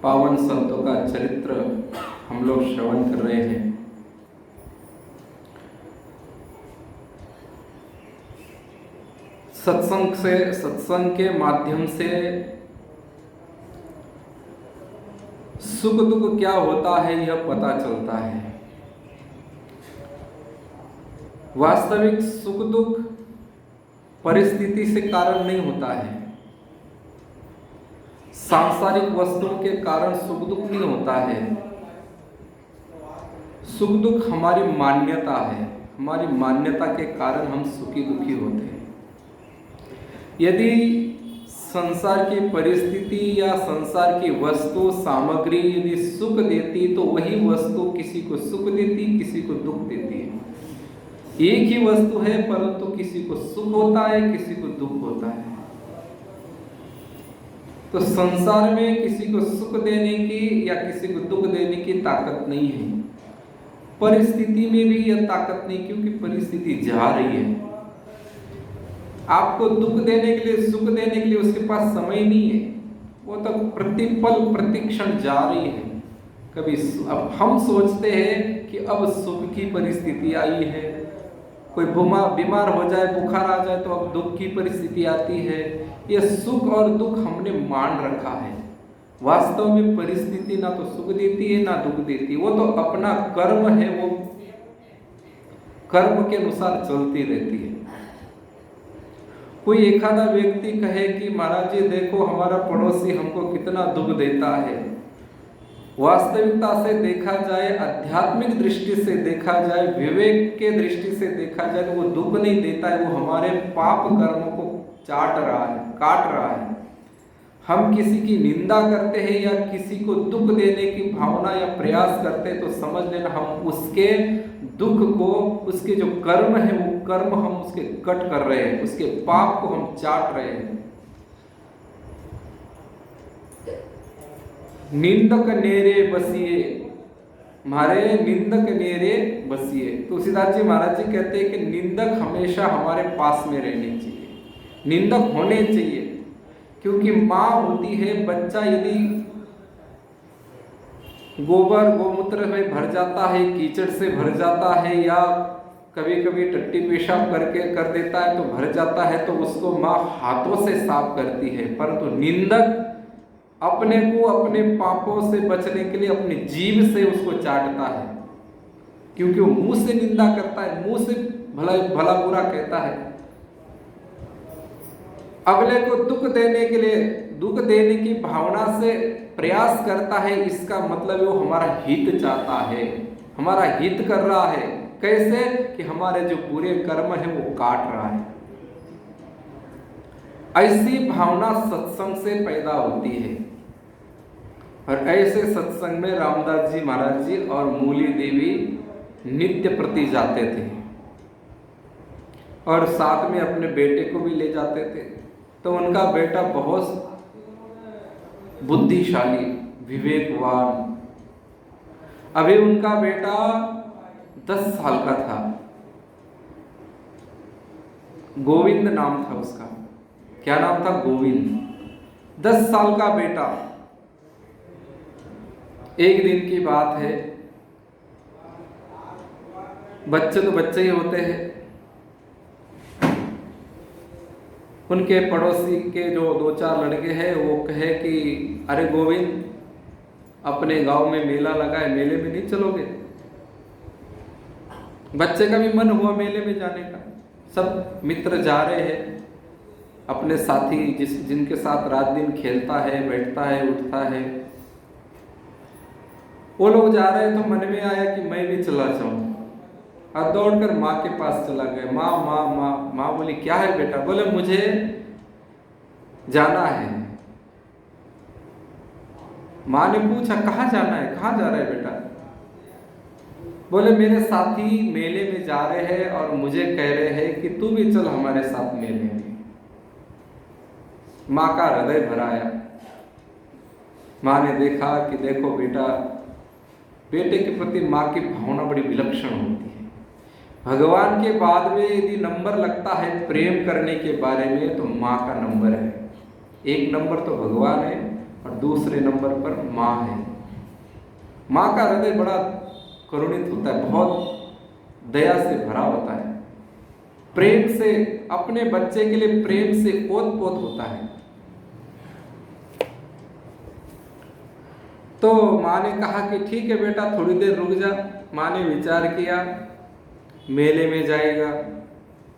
पावन संतों का चरित्र हम लोग श्रवण कर रहे हैं। सत्संग के माध्यम से सुख दुख क्या होता है यह पता चलता है। वास्तविक सुख दुख परिस्थिति से कारण नहीं होता है। सांसारिक वस्तुओं के कारण सुख दुख नहीं होता है। सुख दुख हमारी मान्यता है। हमारी मान्यता के कारण हम सुखी दुखी होते हैं। यदि संसार की परिस्थिति या संसार की वस्तु सामग्री यदि सुख देती तो वही वस्तु किसी को सुख देती, किसी को दुख देती है। एक ही वस्तु है परंतु किसी को सुख होता है, किसी को दुख होता है। तो संसार में किसी को सुख देने की या किसी को दुख देने की ताकत नहीं है। परिस्थिति में भी यह ताकत नहीं, क्योंकि परिस्थिति जा रही है। आपको दुख देने के लिए, सुख देने के लिए उसके पास समय नहीं है। वो तो प्रतिपल प्रतिक्षण जा रही है। कभी अब हम सोचते हैं कि अब सुख की परिस्थिति आई है, कोई बीमार हो जाए, बुखार आ जाए तो अब दुख की परिस्थिति आती है। यह सुख और दुख हमने मान रखा है। वास्तव में परिस्थिति ना तो सुख देती है ना दुख देती है। वो तो अपना कर्म है, वो कर्म के अनुसार चलती रहती है। कोई एखादा व्यक्ति कहे कि महाराज जी देखो हमारा पड़ोसी हमको कितना दुख देता है। वास्तविकता से देखा जाए, आध्यात्मिक दृष्टि से देखा जाए, विवेक के दृष्टि से देखा जाए तो वो दुख नहीं देता है, वो हमारे पाप कर्मों को चाट रहा है, काट रहा है। हम किसी की निंदा करते हैं या किसी को दुख देने की भावना या प्रयास करते हैं तो समझ लेना हम उसके दुख को, उसके जो कर्म है वो कर्म हम उसके कट कर रहे हैं, उसके पाप को हम चाट रहे हैं। निंदक नेरे बसिए, मारे निंदक नेरे बसिए। तुलसीदास जी महाराज जी कहते हैं कि निंदक हमेशा हमारे पास में रहने चाहिए, निंदक होने चाहिए। क्योंकि माँ होती है, बच्चा यदि गोबर गोमूत्र में भर जाता है, कीचड़ से भर जाता है या कभी कभी टट्टी पेशाब करके कर देता है तो भर जाता है, तो उसको माँ हाथों से साफ करती है। परंतु निंदक अपने को अपने पापों से बचने के लिए अपनी जीभ से उसको चाटता है, क्योंकि वो मुंह से निंदा करता है, मुंह से भला बुरा कहता है। अगले को दुख देने के लिए, दुख देने की भावना से प्रयास करता है। इसका मतलब वो हमारा हित चाहता है, हमारा हित कर रहा है। कैसे कि हमारे जो बुरे कर्म है वो काट रहा है। ऐसी भावना सत्संग से पैदा होती है। और ऐसे सत्संग में रामदास जी महाराज जी और मूली देवी नित्य प्रति जाते थे और साथ में अपने बेटे को भी ले जाते थे। तो उनका बेटा बहुत बुद्धिशाली, विवेकवान। अभी उनका बेटा 10 साल का था। गोविंद नाम था उसका। क्या नाम था? गोविंद। 10 साल का बेटा। एक दिन की बात है, बच्चे तो बच्चे ही होते हैं। उनके पड़ोसी के जो 2-4 लड़के हैं वो कहे कि अरे गोविंद, अपने गांव में मेला लगा है, मेले में नहीं चलोगे? बच्चे का भी मन हुआ मेले में जाने का। सब मित्र जा रहे हैं, अपने साथी जिनके साथ रात दिन खेलता है, बैठता है, उठता है, वो लोग जा रहे हैं। तो मन में आया कि मैं भी चला जाऊं और दौड़कर माँ के पास चला गया। माँ माँ माँ माँ बोली क्या है बेटा? बोले मुझे जाना है। माँ ने पूछा कहाँ जाना है, कहाँ जा रहा है बेटा? बोले मेरे साथी मेले में जा रहे हैं और मुझे कह रहे हैं कि तू भी चल हमारे साथ मेले में। माँ का हृदय भराया। माँ ने देखा कि देखो बेटा, बेटे के प्रति माँ की भावना बड़ी विलक्षण होती है। भगवान के बाद में यदि नंबर लगता है प्रेम करने के बारे में तो माँ का नंबर है। 1 नंबर तो भगवान है और दूसरे नंबर पर माँ है। माँ का हृदय बड़ा करुणित होता है, बहुत दया से भरा होता है, प्रेम से, अपने बच्चे के लिए प्रेम से ओत-पोत होता है। तो माँ ने कहा कि ठीक है बेटा, थोड़ी देर रुक जा। माँ ने विचार किया, मेले में जाएगा,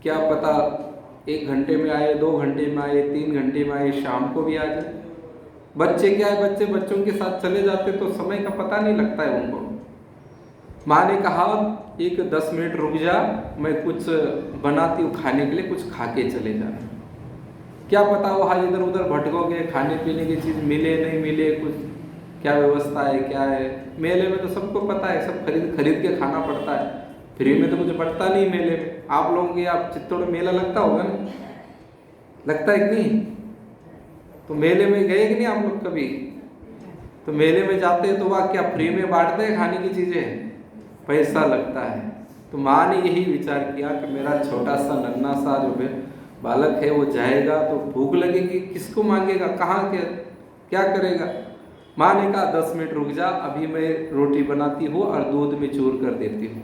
क्या पता 1 घंटे में आए, 2 घंटे में आए, 3 घंटे में आए, शाम को भी आ जाए। बच्चे क्या है, बच्चों के साथ चले जाते तो समय का पता नहीं लगता है उनको। माँ ने कहा एक 10 मिनट रुक जा, मैं कुछ बनाती हूँ खाने के लिए, कुछ खा के चले जाना। क्या पता वहाँ इधर उधर भटकोगे, खाने पीने की चीज़ मिले नहीं मिले, कुछ क्या व्यवस्था है क्या है। मेले में तो सबको पता है, सब खरीद के खाना पड़ता है, फ्री में तो कुछ पड़ता नहीं मेले में। आप लोगों के आप चित्तौड़ में मेला लगता होगा ना, लगता है कि नहीं? तो मेले में गए कि नहीं आप लोग कभी? तो मेले में जाते हैं तो वहाँ क्या फ्री में बांटते हैं खाने की चीज़ें? पैसा लगता है। तो माँ ने यही विचार किया कि मेरा छोटा सा नन्हा सा जो बालक है वो जाएगा तो भूख लगेगी, किसको मांगेगा, कहाँ के क्या करेगा। माँ ने कहा 10 मिनट रुक जा, अभी मैं रोटी बनाती हूँ और दूध में चूर कर देती हूँ।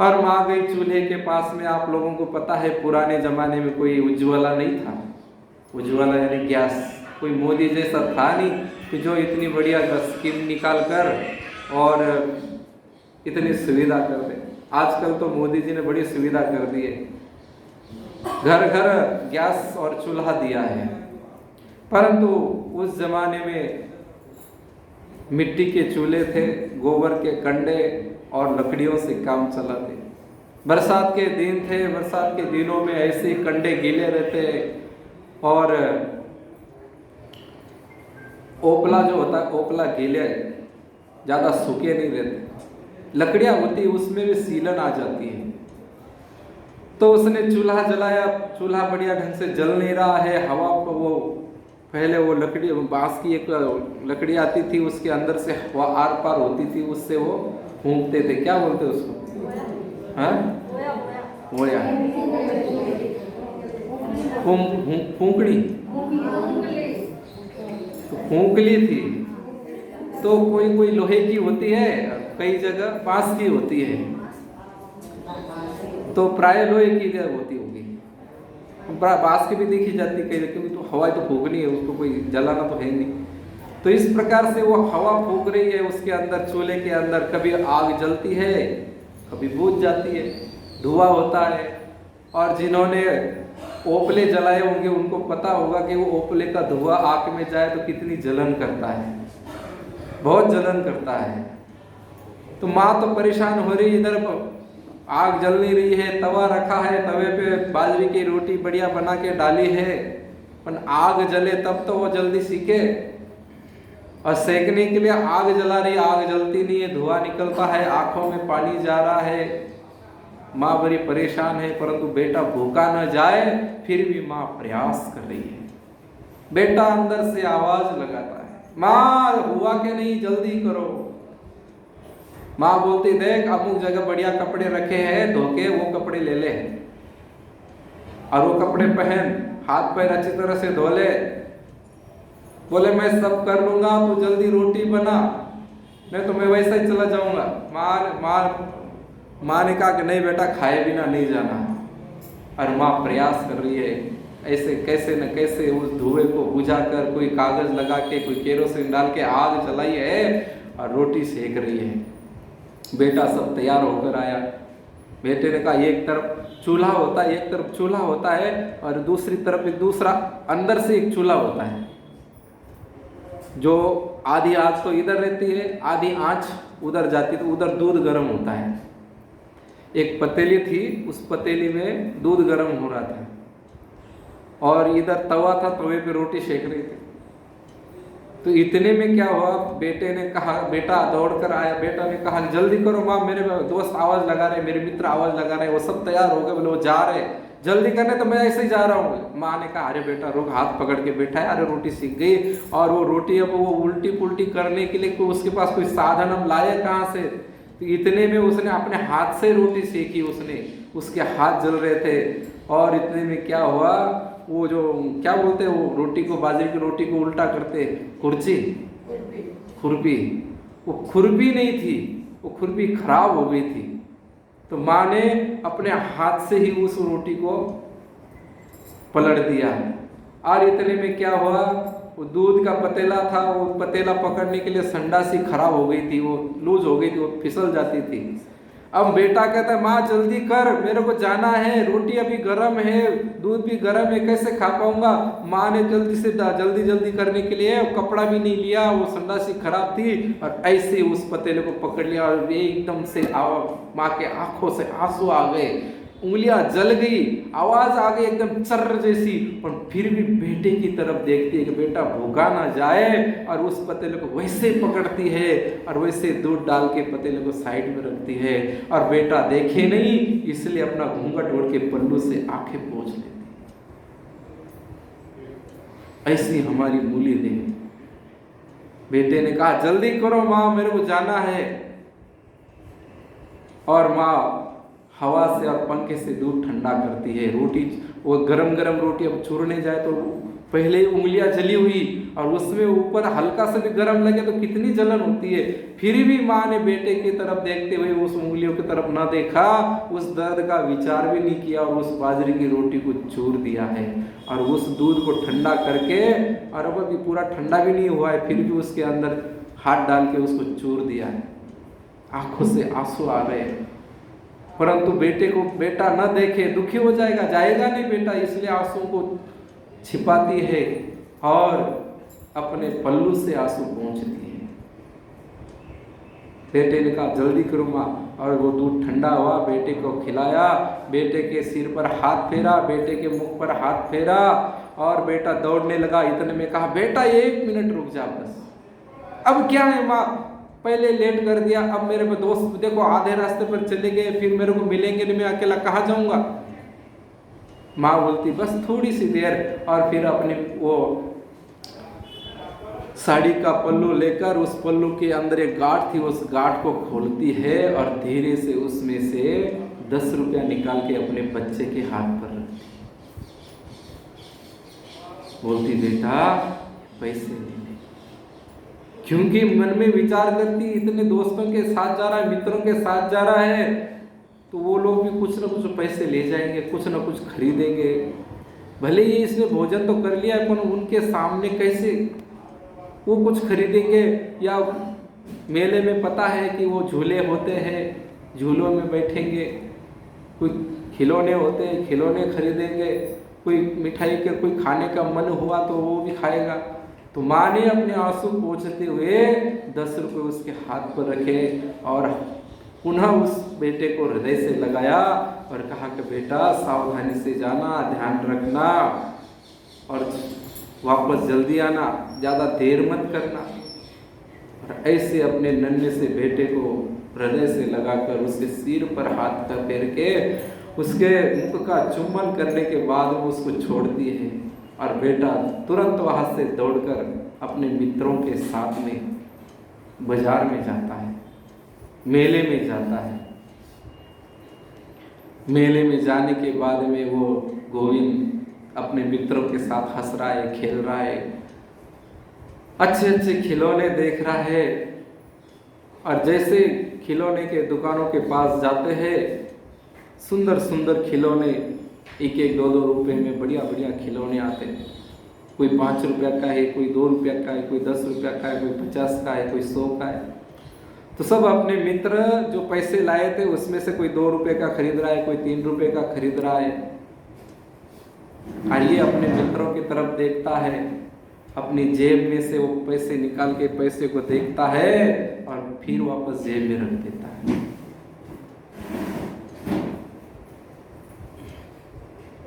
और माँ गई चूल्हे के पास में। आप लोगों को पता है पुराने ज़माने में कोई उज्ज्वला नहीं था, उज्ज्वला यानी गैस, कोई मोदी जैसा था नहीं कि जो इतनी बढ़िया स्कीम निकाल कर और इतनी सुविधा कर दे। आजकल तो मोदी जी ने बड़ी सुविधा कर दी है, घर घर गैस और चूल्हा दिया है। परंतु उस जमाने में मिट्टी के चूल्हे थे, गोबर के कंडे और लकड़ियों से काम चलाते। बरसात के दिन थे, बरसात के दिनों में ऐसे कंडे गीले रहते और ओपला जो होता है, ओपला गीले, ज़्यादा सूखे नहीं रहते। लकड़ियाँ होती उसमें भी सीलन आ जाती है। तो उसने चूल्हा जलाया, चूल्हा बढ़िया ढंग से जल नहीं रहा है, हवा को वो पहले वो लकड़ी, बांस की एक लकड़ी आती थी, उसके अंदर से हवा आर पार होती थी, उससे वो फूंकते थे। क्या बोलते उसको? हाँ, ओया, फूंकड़ी, तो फूंकली थी। तो कोई लोहे की होती है, कई जगह बांस की होती है, तो प्राय लोहे की होती होगी। बांस की भी देखी जाती कई जगह, क्योंकि तो हवा तो फूंकनी है, उसको कोई जलाना तो है नहीं। तो इस प्रकार से वो हवा फूंक रही है उसके अंदर, चूल्हे के अंदर। कभी आग जलती है, कभी बुझ जाती है, धुआं होता है। और जिन्होंने ओपले जलाए होंगे उनको पता होगा कि वो ओपले का धुआं आग में जाए तो कितनी जलन करता है, बहुत जलन करता है। तो माँ तो परेशान हो रही, इधर आग जल नहीं रही है, तवा रखा है, तवे पे बाजरे की रोटी बढ़िया बना के डाली है, पर आग जले तब तो वो जल्दी सीखे। और सेकने के लिए आग जला रही, आग जलती नहीं है, धुआं निकलता है, आंखों में पानी जा रहा है। माँ बड़ी परेशान है, परंतु बेटा भूखा न जाए, फिर भी माँ प्रयास कर रही है। बेटा अंदर से आवाज लगाता है, माँ हुआ के नहीं, जल्दी करो। माँ बोलती, देख अमुक जगह बढ़िया कपड़े रखे हैं, धोके वो कपड़े ले ले और वो कपड़े पहन, हाथ पैर अच्छी तरह से धो ले। बोले मैं सब कर लूंगा, तू जल्दी रोटी बना, नहीं तो मैं वैसा ही चला जाऊंगा। माँ ने कहा कि नहीं बेटा, खाए बिना नहीं जाना। और माँ प्रयास कर रही है, ऐसे कैसे न कैसे उस धुएं को बुझा कर, कोई कागज लगा के, कोई केरोसिन डाल के आग जलाई है और रोटी सेक रही है। बेटा सब तैयार होकर आया। बेटे ने कहा एक तरफ चूल्हा होता है, एक तरफ चूल्हा होता है और दूसरी तरफ एक दूसरा अंदर से एक चूल्हा होता है, जो आधी आंच तो इधर रहती है, आधी आंच उधर जाती, तो उधर दूध गर्म होता है। एक पतीली थी, उस पतीली में दूध गर्म हो रहा था और इधर तवा था, तवे पे रोटी सेक रही थी। तो इतने में क्या हुआ, बेटे ने कहा, बेटा दौड़ कर आया, बेटा ने कहा जल्दी करो माँ, मेरे दोस्त आवाज लगा रहे, मेरे मित्र आवाज लगा रहे, वो सब तैयार हो गए, बोले वो जा रहे, जल्दी करने, तो मैं ऐसे ही जा रहा हूँ। माँ ने कहा अरे बेटा रुक, हाथ पकड़ के बैठा है, अरे रोटी सीख गई। और वो रोटी अब वो उल्टी पुल्टी करने के लिए उसके पास कोई साधन हम लाए कहाँ से। तो इतने में उसने अपने हाथ से रोटी सेकी, उसके हाथ जल रहे थे। और इतने में क्या हुआ, वो जो क्या बोलते हैं वो रोटी को, बाजरे की रोटी को उल्टा करते, कुर्ची, खुरपी, वो खुरपी नहीं थी, वो खुरपी खराब हो गई थी। तो माँ ने अपने हाथ से ही उस रोटी को पलट दिया। और इतने में क्या हुआ, वो दूध का पतीला था, वो पतीला पकड़ने के लिए संडासी खराब हो गई थी, वो लूज हो गई थी, वो फिसल जाती थी। अब बेटा कहता है माँ जल्दी कर, मेरे को जाना है, रोटी अभी गर्म है, दूध भी गर्म है, कैसे खा पाऊंगा। माँ ने जल्दी जल्दी करने के लिए कपड़ा भी नहीं लिया, वो संडासी खराब थी, और ऐसे उस पतीले को पकड़ लिया और एकदम से माँ के आंखों से आंसू आ गए, उंगलियां जल गई, आवाज आ गई एकदम चर्र जैसी। पर फिर भी बेटे की तरफ देखती है कि बेटा भूखा ना जाए, और उस पतीले को वैसे पकड़ती है और वैसे दूध डाल के पतीले को साइड में रखती है, और बेटा देखे नहीं इसलिए अपना घूंघट ओढ़ के पल्लू से आंखें पोंछ लेती। ऐसी हमारी मूली दे। बेटे ने कहा जल्दी करो माँ, मेरे को जाना है, और माँ हवा से और पंखे से दूध ठंडा करती है। रोटी, वो गरम गरम रोटी अब चूरने जाए तो पहले उंगलियां जली हुई, और उसमें ऊपर हल्का सा भी गरम लगे तो कितनी जलन होती है। फिर भी माँ ने बेटे की तरफ देखते हुए उस उंगलियों की तरफ ना देखा, उस दर्द का विचार भी नहीं किया, और उस बाजरे की रोटी को चूर दिया है, और उस दूध को ठंडा करके, और अब अभी पूरा ठंडा भी नहीं हुआ है, फिर भी उसके अंदर हाथ डाल के उसको चूर दिया है। आंखों से आंसू आ गए, परंतु बेटे को, बेटा न देखे दुखी हो जाएगा, जाएगा नहीं बेटा, इसलिए आंसू को छिपाती है और अपने पल्लू से आंसू पोंछती है। बेटे ने कहा जल्दी करो माँ, और वो दूध ठंडा हुआ, बेटे को खिलाया, बेटे के सिर पर हाथ फेरा, बेटे के मुख पर हाथ फेरा, और बेटा दौड़ने लगा। इतने में कहा बेटा 1 मिनट रुक जा बस। अब क्या है माँ, पहले लेट कर दिया, अब मेरे पे दोस्त देखो आधे रास्ते पर चले गए, फिर मेरे को मिलेंगे नहीं, मैं अकेला कहाँ जाऊंगा। माँ बोलती बस थोड़ी सी देर, और फिर अपने वो साड़ी का पल्लू लेकर, उस पल्लू के अंदर एक गांठ थी, उस गांठ को खोलती है और धीरे से उसमें से 10 रुपया निकाल के अपने बच्चे के हाथ पर रखती, बोलती बेटा पैसे नहीं, क्योंकि मन में विचार करती इतने दोस्तों के साथ जा रहा है, मित्रों के साथ जा रहा है, तो वो लोग भी कुछ ना कुछ पैसे ले जाएंगे, कुछ ना कुछ खरीदेंगे। भले ही इसने भोजन तो कर लिया है, पर उनके सामने कैसे वो कुछ खरीदेंगे। या मेले में पता है कि वो झूले होते हैं, झूलों में बैठेंगे, कोई खिलौने होते हैं, खिलौने खरीदेंगे, कोई मिठाई के कोई खाने का मन हुआ तो वो भी खाएगा। तो माँ ने अपने आंसू पोंछते हुए 10 रुपये उसके हाथ पर रखे, और पुनः उस बेटे को हृदय से लगाया और कहा कि बेटा सावधानी से जाना, ध्यान रखना, और वापस जल्दी आना, ज़्यादा देर मत करना। और ऐसे अपने नन्हे से बेटे को हृदय से लगाकर उसके सिर पर हाथ का फेर के उसके मुख का चुम्बन करने के बाद वो उसको छोड़ती है, और बेटा तुरंत वहाँ से दौड़कर अपने मित्रों के साथ में बाजार में जाता है, मेले में जाता है। मेले में जाने के बाद में वो गोविंद अपने मित्रों के साथ हंस रहा है, खेल रहा है, अच्छे अच्छे खिलौने देख रहा है। और जैसे खिलौने के दुकानों के पास जाते हैं, सुंदर सुंदर खिलौने 1-1, 2-2 रुपये में बढ़िया बढ़िया खिलौने आते हैं। कोई 5 रुपया का है, कोई 2 रुपया का है, कोई 10 रुपया का है, कोई 50 का है, कोई 100 का है। तो सब अपने मित्र जो पैसे लाए थे उसमें से कोई 2 रुपये का खरीद रहा है, कोई 3 रुपये का खरीद रहा है। और ये अपने मित्रों की तरफ देखता है, अपनी जेब में से वो पैसे निकाल के पैसे को देखता है और फिर वापस जेब में रख देता है।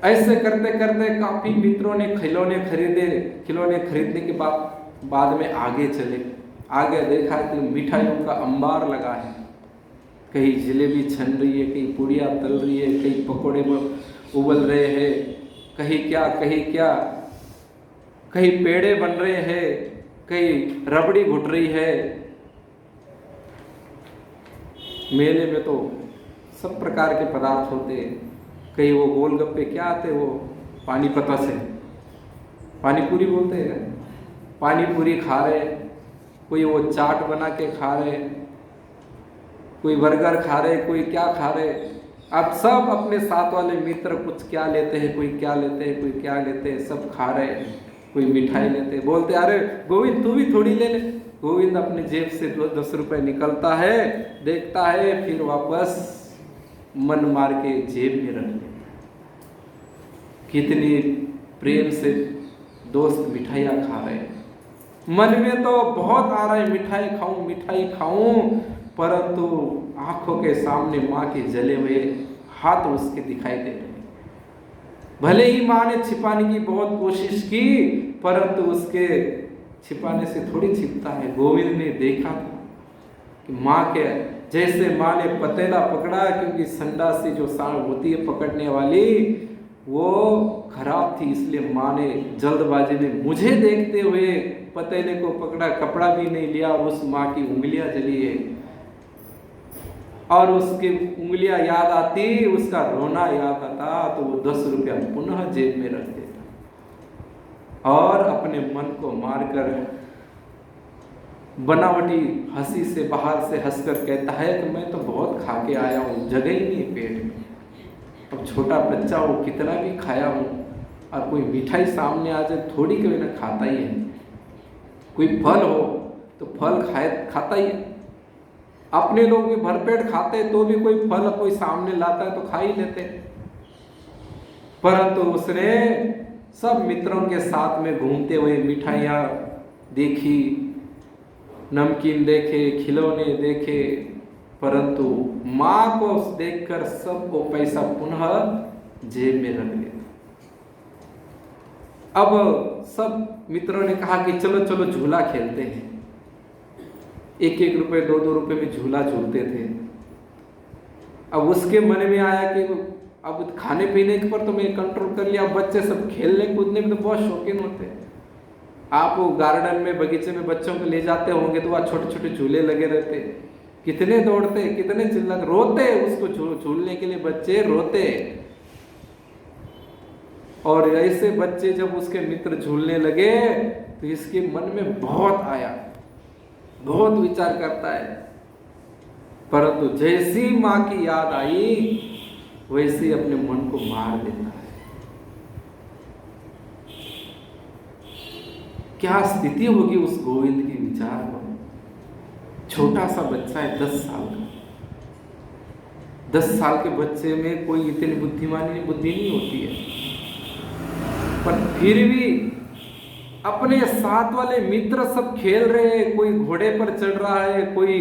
ऐसे करते करते काफी मित्रों ने खिलौने खरीदे। खिलौने खरीदने के बाद में आगे चले, आगे देखा कि मिठाइयों का अंबार लगा है। कहीं जलेबी छन रही है, कहीं पुड़िया तल रही है, कहीं पकोड़े उबल रहे हैं, कहीं क्या कहीं क्या, कहीं पेड़े बन रहे हैं, कहीं रबड़ी घुट रही है। मेले में तो सब प्रकार के पदार्थ होते हैं। कहीं वो गोलगप्पे क्या आते, वो पानीपत से पानी पूरी बोलते हैं, पानी पूरी खा रहे, कोई वो चाट बना के खा रहे, कोई बर्गर खा रहे, कोई क्या खा रहे। अब सब अपने साथ वाले मित्र कुछ क्या लेते हैं, कोई क्या लेते हैं, कोई क्या लेते हैं, सब खा रहे, कोई मिठाई लेते, बोलते अरे गोविंद तू भी थोड़ी ले ले। गोविंद अपने जेब से 10 रुपए निकलता है, देखता है, फिर वापस मन मार के जेब में रख लेता। कितनी प्रेम से दोस्त मिठाइयाँ खा रहे हैं, मन में तो बहुत आ रहा है मिठाई खाऊं मिठाई खाऊं, परंतु आंखों के सामने माँ के जले हुए हाथ उसके दिखाई दे रहे हैं। भले ही माँ ने छिपाने की बहुत कोशिश की, परंतु उसके छिपाने से थोड़ी छिपता है। गोविंद ने देखा था कि माँ के जैसे माँ ने पतेला पकड़ा, क्योंकि संडासी जो सांड होती है पकड़ने वाली वो खराब थी, इसलिए माँ ने जल्दबाजी में मुझे देखते हुए पतेले को पकड़ा, कपड़ा भी नहीं लिया, और उस माँ की उंगलियां जली है, और उसकी उंगलियां याद आती, उसका रोना याद आता, तो वो 10 रुपया पुनः जेब में रख देता और अपने मन को मारकर बनावटी हंसी से बाहर से हंसकर कहता है कि मैं तो बहुत खा के आया हूँ, जगह ही नहीं पेट में। अब छोटा बच्चा हो, कितना भी खाया हूँ, और कोई मिठाई सामने आ जाए थोड़ी कोई ना खाता ही है। कोई फल हो तो फल खाता ही है। अपने लोग भी भरपेट खाते, तो भी कोई फल कोई सामने लाता है तो खा ही लेते। परंतु उसने सब मित्रों के साथ में घूमते हुए मिठाइयाँ देखी, नमकीन देखे, खिलौने देखे, परंतु माँ को देखकर सबको पैसा पुनः जेब में रख लिया। अब सब मित्रों ने कहा कि चलो चलो झूला खेलते हैं। 1-1 रुपए 2-2 रुपए में झूला झूलते थे। अब उसके मन में आया कि अब खाने पीने पर तो मैं कंट्रोल कर लिया, बच्चे सब खेलने कूदने में तो बहुत शौकीन होते हैं। आप गार्डन में बगीचे में बच्चों को ले जाते होंगे तो वहाँ छोटे छोटे झूले लगे रहते, कितने दौड़ते, कितने चिल्लाते, रोते, उसको झूलने के लिए बच्चे रोते। और ऐसे बच्चे जब उसके मित्र झूलने लगे तो इसके मन में बहुत आया, बहुत विचार करता है, परंतु जैसी माँ की याद आई वैसे अपने मन को मार देता है। क्या स्थिति होगी उस गोविंद की विचार पर। छोटा सा बच्चा है, 10 साल का। 10 साल के बच्चे में कोई इतनी बुद्धि नहीं होती है, पर फिर भी अपने साथ वाले मित्र सब खेल रहे हैं, कोई घोड़े पर चढ़ रहा है, कोई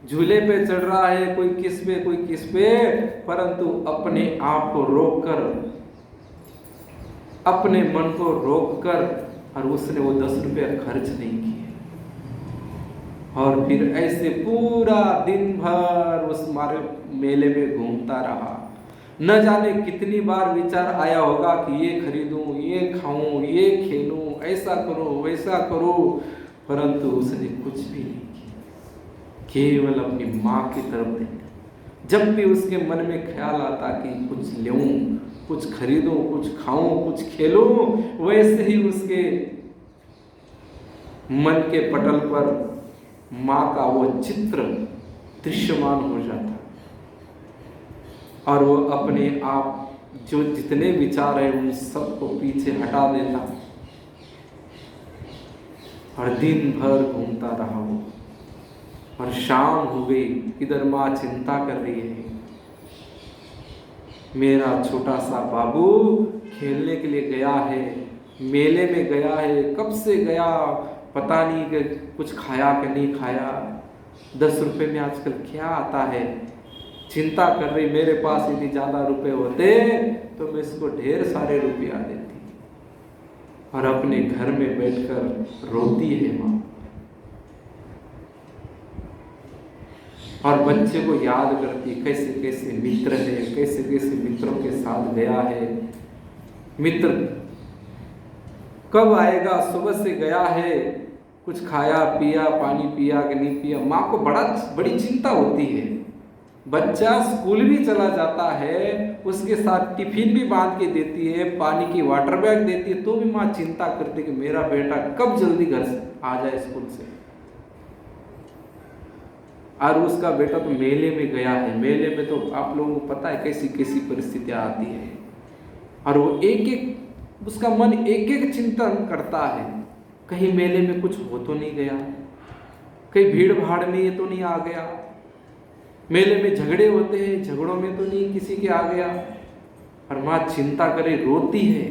झूले पे चढ़ रहा है, कोई किस पे, परंतु अपने आप को रोककर, अपने मन को रोककर, और उसने वो 10 रुपया खर्च नहीं किए। और फिर ऐसे पूरा दिन भर उस मेले में घूमता रहा। न जाने कितनी बार विचार आया होगा कि ये खरीदूं, ये खाऊं, ये खेलूं, ऐसा करो, वैसा करो, परंतु उसने कुछ भी नहीं किया, केवल अपनी माँ की तरफ देखा। जब भी उसके मन में ख्याल आता कि कुछ लूं, कुछ खरीदूं, कुछ खाऊं, कुछ खेलूं, वैसे ही उसके मन के पटल पर माँ का वो चित्र दृश्यमान हो जाता, और वो अपने आप जो जितने विचार है उन सबको पीछे हटा देता, और दिन भर घूमता रहा वो। और शाम हो गई, इधर माँ चिंता कर रही है, मेरा छोटा सा बाबू खेलने के लिए गया है, मेले में गया है, कब से गया पता नहीं, कि कुछ खाया कि नहीं खाया, 10 रुपए में आजकल क्या आता है। चिंता कर रही, मेरे पास यदि ज़्यादा रुपए होते तो मैं इसको ढेर सारे रुपया देती। और अपने घर में बैठकर रोती है माँ, और बच्चे को याद करती, कैसे कैसे मित्र है, कैसे कैसे मित्रों के साथ गया है, मित्र कब आएगा, सुबह से गया है, कुछ खाया पिया, पानी पिया कि नहीं पिया। माँ को बड़ी चिंता होती है, बच्चा स्कूल भी चला जाता है, उसके साथ टिफिन भी बांध के देती है, पानी की वाटर बैग देती है, तो भी माँ चिंता करती कि मेरा बेटा कब जल्दी घर से आ जाए स्कूल से। और उसका बेटा तो मेले में गया है, मेले में तो आप लोगों को पता है कैसी कैसी परिस्थितियां आती है, और वो एक एक उसका मन एक एक चिंतन करता है, कहीं मेले में कुछ हो तो नहीं गया, कहीं भीड़ भाड़ में ये तो नहीं आ गया, मेले में झगड़े होते हैं, झगड़ों में तो नहीं किसी के आ गया। और माँ चिंता करे, रोती है,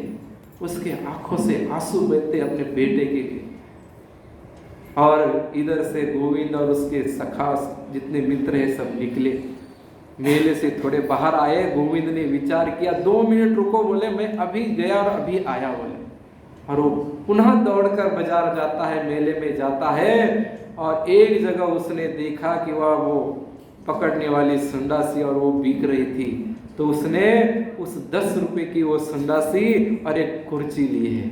उसके आंखों से आंसू बहते अपने बेटे के लिए। और इधर से गोविंद और उसके सखा जितने मित्र हैं सब निकले, मेले से थोड़े बाहर आए। गोविंद ने विचार किया, 2 मिनट रुको, बोले मैं अभी गया और अभी आया बोले। और वो पुनः दौड़कर बाजार जाता है, मेले में जाता है, और एक जगह उसने देखा कि वह वो पकड़ने वाली संडासी और वो बिक रही थी, तो उसने उस 10 रुपए की वो संडासी और एक कुर्सी ली है,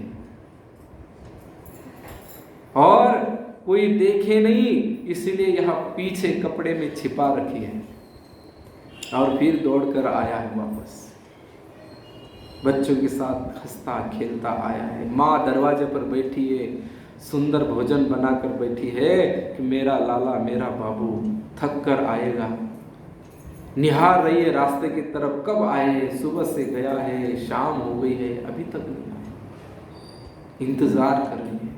और कोई देखे नहीं इसलिए यहाँ पीछे कपड़े में छिपा रखी है, और फिर दौड़कर आया है वापस, बच्चों के साथ हंसता खेलता आया है। माँ दरवाजे पर बैठी है, सुंदर भोजन बनाकर बैठी है कि मेरा लाला मेरा बाबू थक कर आएगा, निहार रही है रास्ते की तरफ, कब आए, सुबह से गया है, शाम हो गई है, अभी तक नहीं आया, इंतजार कर रही है।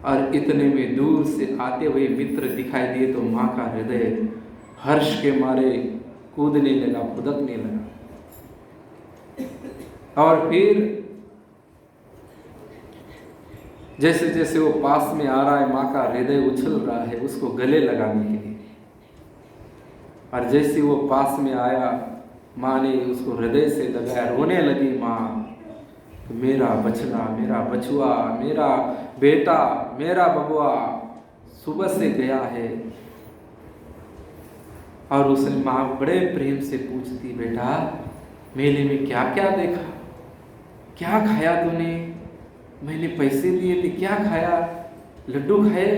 और इतने में दूर से आते हुए मित्र दिखाई दिए तो माँ का हृदय हर्ष के मारे कूदने लगा, फुदकने लगा। और फिर जैसे जैसे वो पास में आ रहा है, माँ का हृदय उछल रहा है उसको गले लगाने के लिए, और जैसे वो पास में आया, माँ ने उसको हृदय से लगाया, रोने लगी माँ, मेरा बछड़ा, मेरा बछुआ, मेरा बेटा, मेरा बबुआ सुबह से गया है। और उसने माँ बड़े प्रेम से पूछती, बेटा मेले में क्या क्या देखा, क्या खाया तूने, मैंने पैसे दिए थे, क्या खाया, लड्डू खाए,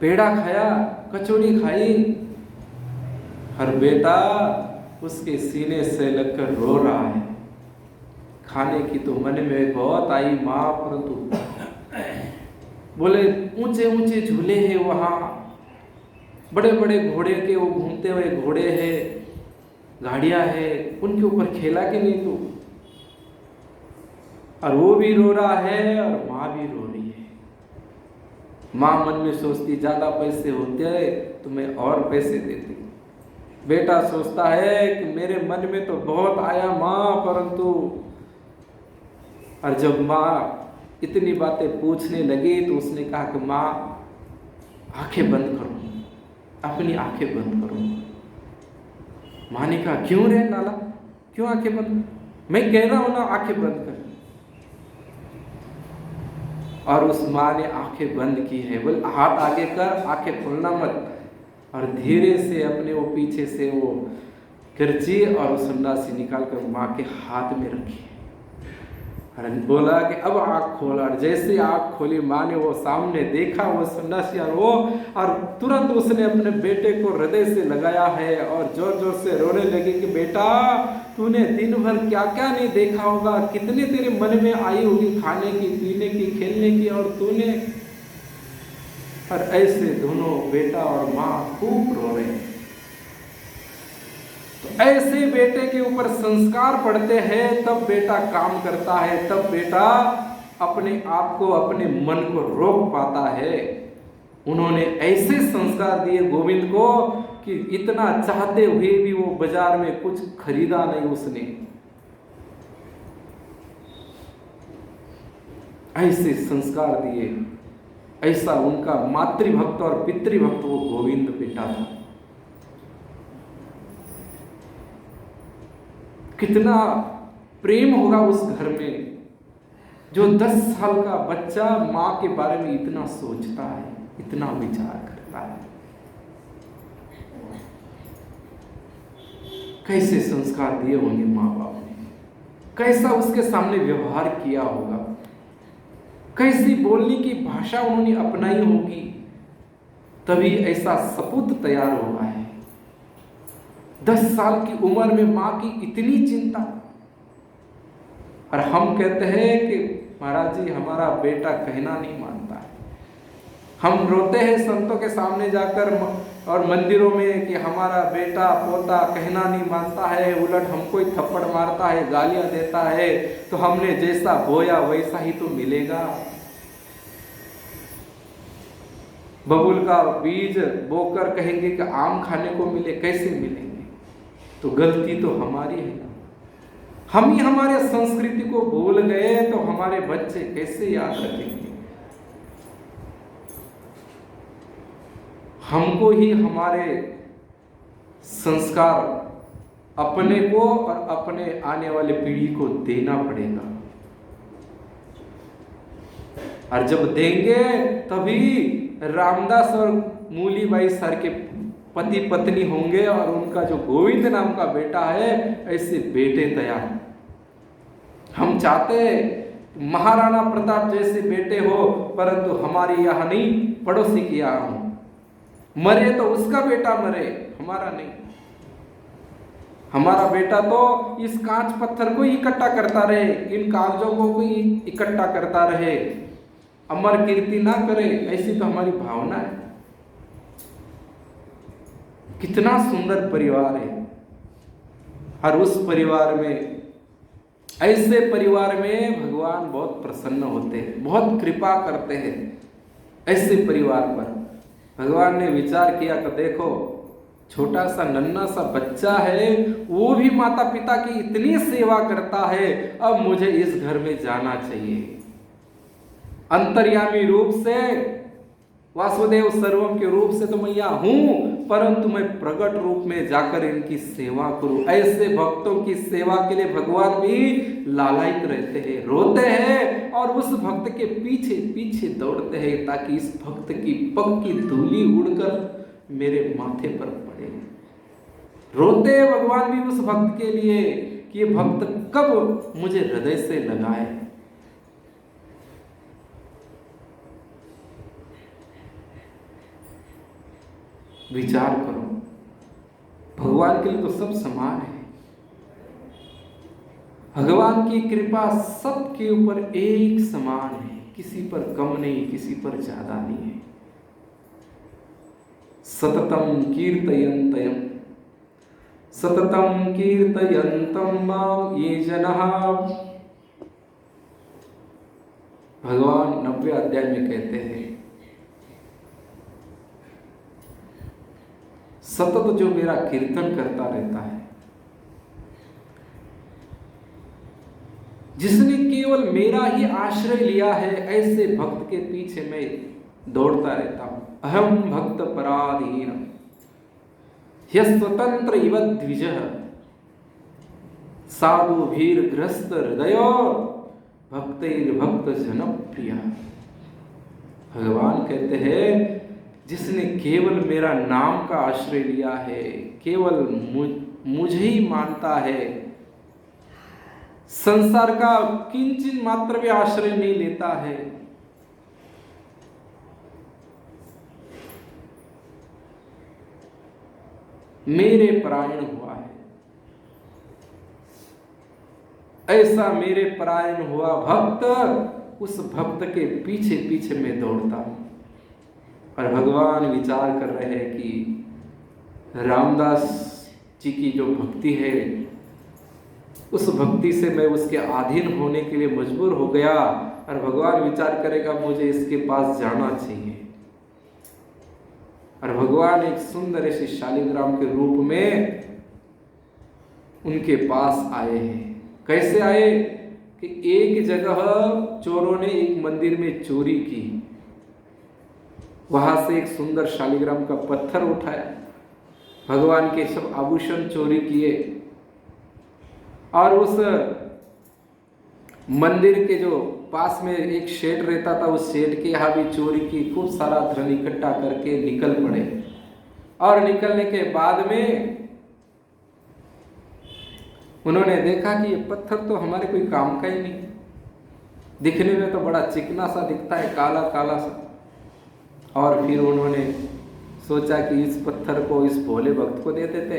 पेड़ा खाया, कचौड़ी खाई। हर बेटा उसके सीने से लगकर रो रहा है, खाने की तो मन में बहुत आई माँ, परंतु बोले ऊंचे ऊंचे झूले हैं वहाँ, बड़े बड़े घोड़े के वो घूमते हुए घोड़े हैं, गाड़ियाँ हैं, उनके ऊपर खेला कि नहीं तू। और वो भी रो रहा है और माँ भी रो रही है। माँ मन में सोचती ज़्यादा पैसे होते तो मैं और पैसे देती, बेटा सोचता है कि मेरे मन में तो बहुत आया माँ, परंतु। और जब माँ इतनी बातें पूछने लगी तो उसने कहा कि माँ आंखें बंद करो, अपनी आंखें बंद करो। माँ ने कहा क्यों रे लाला, क्यों आंखें बंद, मैं कह रहा हूं ना आंखें बंद कर। और उस माँ ने आंखें बंद की है, बोल हाथ आगे कर, आंखें खोलना मत। और धीरे से अपने वो पीछे से वो करची और वो संडासी निकाल कर माँ के हाथ में रखी, और बोला कि अब आँख खोला। और जैसे आँख खोली माँ ने वो सामने देखा वो संडासी और तुरंत उसने अपने बेटे को हृदय से लगाया है और जोर जोर से रोने लगी कि बेटा तूने दिन भर क्या क्या नहीं देखा होगा, कितने तेरे मन में आई होगी खाने की, पीने की, खेलने की, और तूने। और ऐसे दोनों बेटा और माँ खूब रो रहे हैं। तो ऐसे बेटे के ऊपर संस्कार पड़ते हैं, तब बेटा काम करता है, तब बेटा अपने आप को, अपने मन को रोक पाता है। उन्होंने ऐसे संस्कार दिए गोविंद को कि इतना चाहते हुए भी वो बाजार में कुछ खरीदा नहीं उसने। ऐसे संस्कार दिए, ऐसा उनका मातृभक्त और पितृभक्त वो गोविंद बेटा था। कितना प्रेम होगा उस घर में जो 10 साल का बच्चा माँ के बारे में इतना सोचता है, इतना विचार करता है। कैसे संस्कार दिए होंगे माँ बाप ने, कैसा उसके सामने व्यवहार किया होगा, कैसी बोलने की भाषा उन्होंने अपनाई होगी, तभी ऐसा सपूत तैयार हुआ है। 10 साल की उम्र में माँ की इतनी चिंता, और हम कहते हैं कि महाराज जी हमारा बेटा कहना नहीं मानता है। हम रोते हैं संतों के सामने जाकर और मंदिरों में कि हमारा बेटा पोता कहना नहीं मानता है, उलट हमको ही थप्पड़ मारता है, गालियां देता है। तो हमने जैसा बोया वैसा ही तो मिलेगा। बबूल का बीज बोकर कहेंगे कि आम खाने को मिले, कैसे मिलेंगे? तो गलती तो हमारी है ना। हम ही हमारे संस्कृति को भूल गए तो हमारे बच्चे कैसे याद रखेंगे? हमको ही हमारे संस्कार अपने को और अपने आने वाले पीढ़ी को देना पड़ेगा। और जब देंगे तभी रामदास और मूलीबाई सर के पति पत्नी होंगे और उनका जो गोविंद नाम का बेटा है, ऐसे बेटे तैयार। हम चाहते हैं महाराणा प्रताप जैसे बेटे हो, परंतु हमारे यहाँ नहीं, पड़ोसी के यहाँ हो। मरे तो उसका बेटा मरे, हमारा नहीं। हमारा बेटा तो इस कांच पत्थर को इकट्ठा करता रहे, इन कागजों को इकट्ठा करता रहे, अमर कीर्ति ना करे, ऐसी तो हमारी भावना है। कितना सुंदर परिवार है। और उस परिवार में, ऐसे परिवार में भगवान बहुत प्रसन्न होते हैं, बहुत कृपा करते हैं। ऐसे परिवार पर भगवान ने विचार किया कि देखो छोटा सा नन्हा सा बच्चा है, वो भी माता पिता की इतनी सेवा करता है, अब मुझे इस घर में जाना चाहिए। अंतर्यामी रूप से, वासुदेव सर्वम के रूप से तो मैं यहाँ हूं, परंतु मैं प्रकट रूप में जाकर इनकी सेवा करूं। ऐसे भक्तों की सेवा के लिए भगवान भी लालायित रहते हैं, रोते हैं और उस भक्त के पीछे पीछे दौड़ते हैं, ताकि इस भक्त की पग की धूली उड़कर मेरे माथे पर पड़े। रोते हैं भगवान भी उस भक्त के लिए कि ये भक्त कब मुझे हृदय से लगाए। विचार करो, भगवान के लिए तो सब समान है। भगवान की कृपा सबके ऊपर एक समान है, किसी पर कम नहीं, किसी पर ज्यादा नहीं है। सततम कीर्तयन्तम सततम कीर्तयन्तम माम ये जनाः। भगवान 90वें अध्याय में कहते हैं, सतत जो मेरा कीर्तन करता रहता है, जिसने केवल मेरा ही आश्रय लिया है, ऐसे भक्त के पीछे मैं दौड़ता रहता हूं। अहम भक्त पराधीन स्वतंत्र इव द्विजः साधु भीर ग्रस्त हृदय भक्तैर्भक्त जनप्रिय। भगवान कहते हैं जिसने केवल मेरा नाम का आश्रय लिया है, केवल मुझे ही मानता है, संसार का किंचित मात्र भी आश्रय नहीं लेता है, मेरे परायण हुआ है। ऐसा मेरे परायण हुआ भक्त, उस भक्त के पीछे पीछे मैं दौड़ता हूं। और भगवान विचार कर रहे हैं कि रामदास जी की जो भक्ति है, उस भक्ति से मैं उसके अधीन होने के लिए मजबूर हो गया। और भगवान विचार करेगा मुझे इसके पास जाना चाहिए। और भगवान एक सुंदर ऐसी शालिग्राम के रूप में उनके पास आए हैं। कैसे आए कि एक जगह चोरों ने एक मंदिर में चोरी की, वहां से एक सुंदर शालिग्राम का पत्थर उठाया, भगवान के सब आभूषण चोरी किए, और उस मंदिर के जो पास में एक शेड रहता था, उस शेड के यहाँ भी चोरी की, खूब सारा धन इकट्ठा करके निकल पड़े। और निकलने के बाद में उन्होंने देखा कि ये पत्थर तो हमारे कोई काम का ही नहीं, दिखने में तो बड़ा चिकना सा दिखता है, काला काला सा। और फिर उन्होंने सोचा कि इस पत्थर को इस भोले भक्त को दे देते,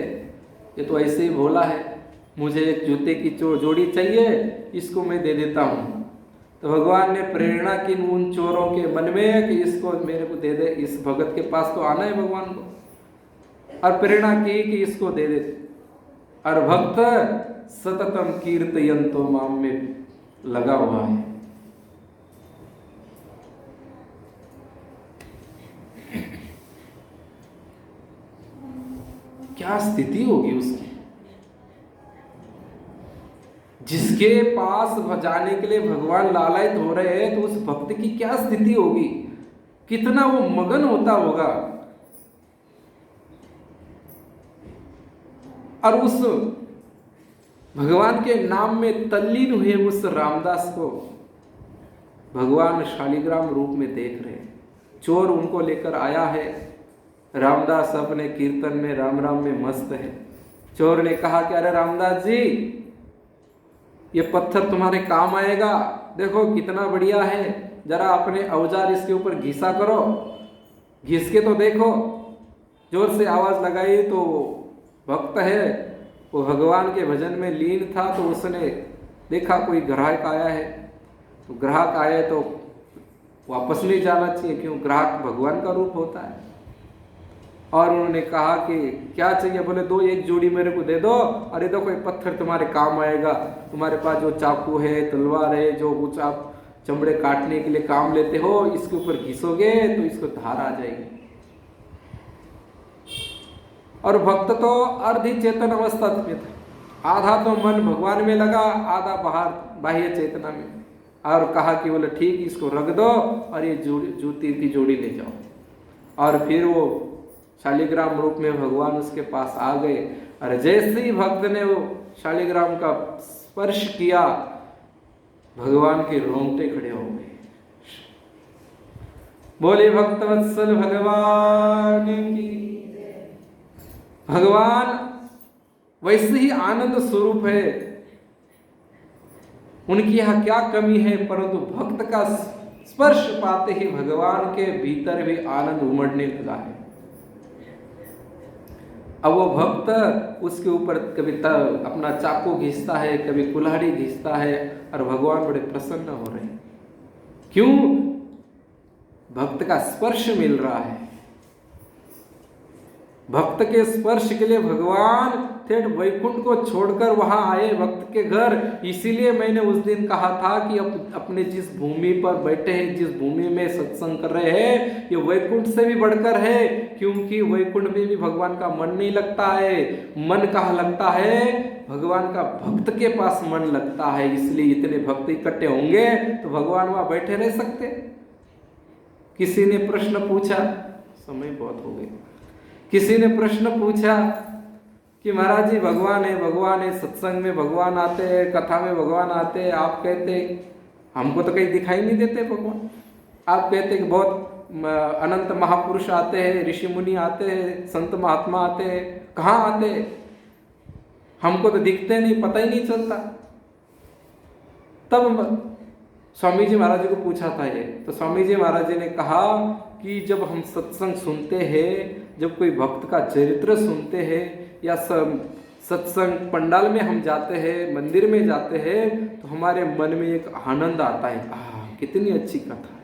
ये तो ऐसे ही भोला है, मुझे एक जूते की जोड़ी चाहिए, इसको मैं दे देता हूँ। तो भगवान ने प्रेरणा की उन चोरों के मन में कि इसको मेरे को दे दे, इस भगत के पास तो आना है भगवान को, और प्रेरणा की कि इसको दे दे। और भक्त सततम कीर्तयन्तो माम में लगा हुआ है। क्या स्थिति होगी उसकी, जिसके पास जाने के लिए भगवान लालायित हो रहे हैं, तो उस भक्त की क्या स्थिति होगी, कितना वो मगन होता होगा। और उस भगवान के नाम में तल्लीन हुए उस रामदास को भगवान शालिग्राम रूप में देख रहे हैं। चोर उनको लेकर आया है, रामदास अपने कीर्तन में राम राम में मस्त है। चोर ने कहा कि अरे रामदास जी, ये पत्थर तुम्हारे काम आएगा, देखो कितना बढ़िया है, जरा अपने औजार इसके ऊपर घिसा करो, घिस के तो देखो। जोर से आवाज लगाई तो भक्त है वो भगवान के भजन में लीन था, तो उसने देखा कोई ग्राहक आया है, तो ग्राहक आया तो वापस नहीं जाना चाहिए, क्यों, ग्राहक भगवान का रूप होता है। और उन्होंने कहा कि क्या चाहिए, बोले दो एक जोड़ी मेरे को दे दो, अरे दो कोई पत्थर तुम्हारे काम आएगा, तुम्हारे पास जो चाकू है, तलवार है, जो कुछ आप चमड़े काटने के लिए काम लेते हो, इसके ऊपर घिसोगे तो इसको धार आ जाएगी। और भक्त तो अर्धी चेतन अवस्था में था, आधा तो मन भगवान में लगा, आधा बाहर बाह्य चेतना में। और कहा कि बोले ठीक, इसको रख दो और ये जूती की जोड़ी ले जाओ। और फिर वो शालिग्राम रूप में भगवान उसके पास आ गए, और जैसे ही भक्त ने वो शालिग्राम का स्पर्श किया, भगवान के रोंगटे खड़े हो गए। बोले भक्तवत्सल भगवान की। भगवान वैसे ही आनंद स्वरूप है, उनकी यहाँ क्या कमी है, परंतु भक्त का स्पर्श पाते ही भगवान के भीतर भी आनंद उमड़ने लगा है। अब वो भक्त उसके ऊपर कभी अपना चाकू घिसता है, कभी कुल्हाड़ी घिसता है, और भगवान बड़े प्रसन्न हो रहे हैं। क्यों? भक्त का स्पर्श मिल रहा है। भक्त के स्पर्श के लिए भगवान ठेठ वैकुंठ को छोड़कर वहां आए भक्त के घर। इसीलिए मैंने उस दिन कहा था कि अपने जिस भूमि पर बैठे हैं, जिस भूमि में सत्संग कर रहे हैं, ये वैकुंठ से भी बढ़कर है, क्योंकि वैकुंठ में भी भगवान का मन नहीं लगता है। मन कहाँ लगता है? भगवान का भक्त के पास मन लगता है। इसलिए इतने भक्त इकट्ठे होंगे तो भगवान वहां बैठे रह सकते। किसी ने प्रश्न पूछा, समय बहुत हो गया, किसी ने प्रश्न पूछा कि महाराज जी भगवान है, सत्संग में भगवान आते हैं, कथा में भगवान आते हैं, आप कहते हमको तो कहीं दिखाई नहीं देते भगवान। आप कहते कि बहुत अनंत महापुरुष आते हैं, ऋषि मुनि आते हैं, संत महात्मा आते हैं, कहाँ आते हैं? हमको तो दिखते नहीं, पता ही नहीं चलता। तब स्वामी जी महाराज जी को पूछा था ये, तो स्वामी जी महाराज जी ने कहा कि जब हम सत्संग सुनते हैं, जब कोई भक्त का चरित्र सुनते हैं, या सत्संग पंडाल में हम जाते हैं, मंदिर में जाते हैं, तो हमारे मन में एक आनंद आता है, कितनी अच्छी कथा है।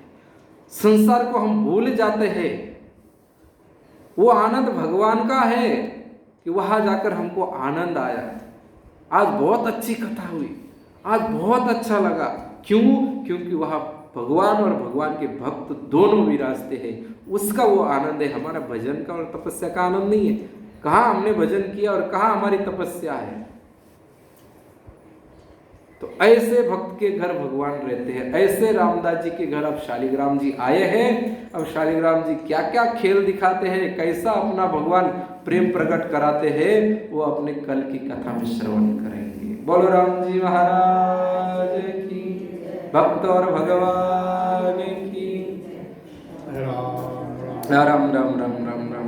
संसार को हम भूल जाते हैं। वो आनंद भगवान का है कि वहां जाकर हमको आनंद आया। आज बहुत अच्छी कथा हुई, आज बहुत अच्छा लगा। क्यों? क्योंकि वहां भगवान और भगवान के भक्त दोनों विराजते हैं। उसका वो आनंद है। हमारा भजन का और तपस्या का आनंद नहीं है। कहाँ हमने भजन किया और कहाँ हमारी तपस्या है। तो ऐसे भक्त के घर भगवान रहते हैं। ऐसे रामदास जी के घर अब शालिग्राम जी आए हैं। अब शालिग्राम जी क्या क्या खेल दिखाते हैं, कैसा अपना भगवान प्रेम प्रकट कराते हैं, वो अपने कल की कथा में श्रवण करेंगे। बोलो राम जी महाराज की, भक्त और भगवान की। राम राम राम राम।